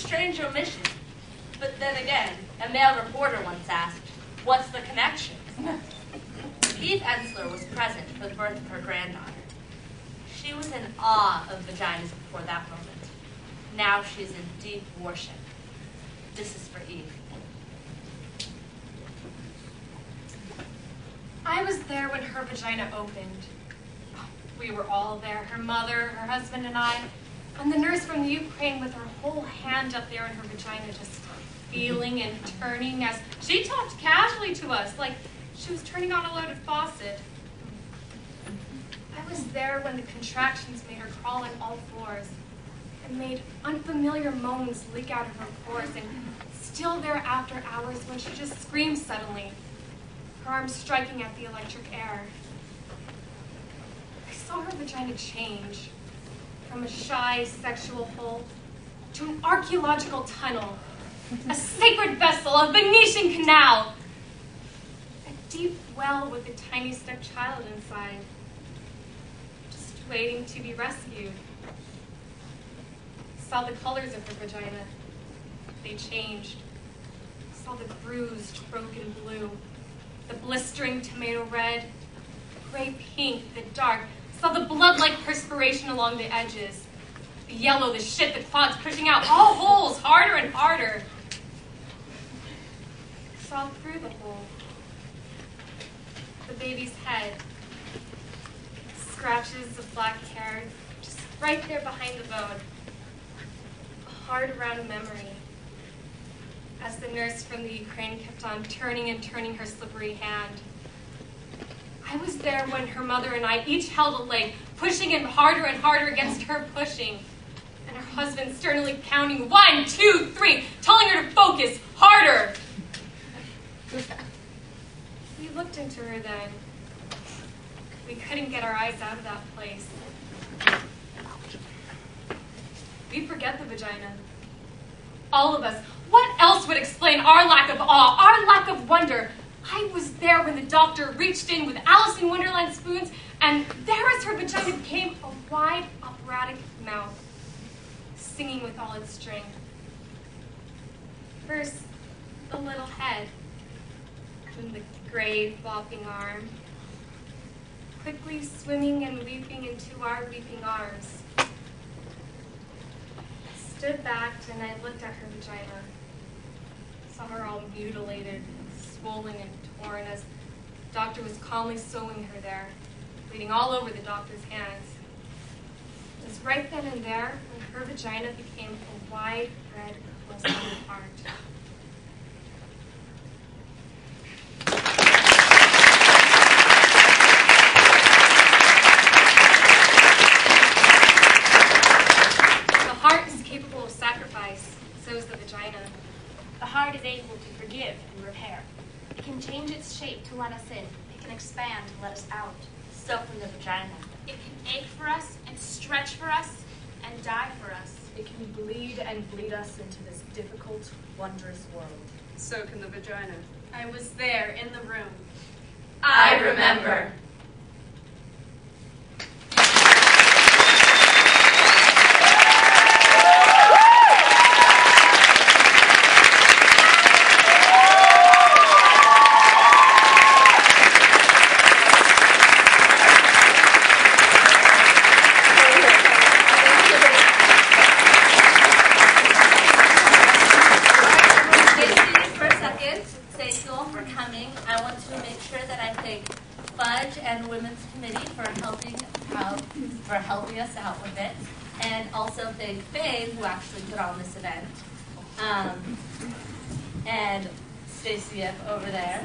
strange omission. But then again, a male reporter once asked, "What's the connection?" Eve Ensler was present for the birth of her granddaughter. She was in awe of vaginas before that moment. Now she is in deep worship. This is for Eve. I was there when her vagina opened. We were all there, her mother, her husband, and I, and the nurse from the Ukraine with her whole hand up there in her vagina, just feeling and turning as she talked casually to us, like she was turning on a loaded faucet. I was there when the contractions made her crawl on all fours and made unfamiliar moans leak out of her pores, and still there after hours when she just screamed suddenly, her arms striking at the electric air. I saw her vagina change from a shy sexual hole to an archaeological tunnel, a sacred vessel, a Venetian canal, a deep well with a tiny stuck child inside, just waiting to be rescued. I saw the colors of her vagina. They changed. I saw the bruised, broken blue, the blistering tomato red, the gray pink, the dark. I saw the blood-like perspiration along the edges, the yellow, the shit, the clots pushing out all holes harder and harder. I saw through the hole. The baby's head, scratches of black hair, just right there behind the bone. A hard, round memory. As the nurse from the Ukraine kept on turning and turning her slippery hand. I was there when her mother and I each held a leg, pushing him harder and harder against her pushing, and her husband sternly counting 1, 2, 3, telling her to focus harder. We looked into her then. We couldn't get our eyes out of that place. We forget the vagina. All of us. What else would explain our lack of awe, our lack of wonder? I was there when the doctor reached in with Alice in Wonderland spoons, and there as her vagina became a wide, operatic mouth, singing with all its strength. First, the little head, then the gray, flopping arm, quickly swimming and leaping into our weeping arms. I stood back and I looked at her vagina. Saw her all mutilated, swollen, and torn as the doctor was calmly sewing her there, bleeding all over the doctor's hands. It was right then and there when her vagina became a wide, red, close heart. The heart is capable of sacrifice, so is the vagina. The heart is able to forgive and repair. It can change its shape to let us in. It can expand to let us out. So from the vagina. It can ache for us and stretch for us and die for us. It can bleed and bleed us into this difficult, wondrous world. So can the vagina. I was there in the room. I remember. Helping us out with it, and also thank Faye, who actually put on this event, and Stacey up over there.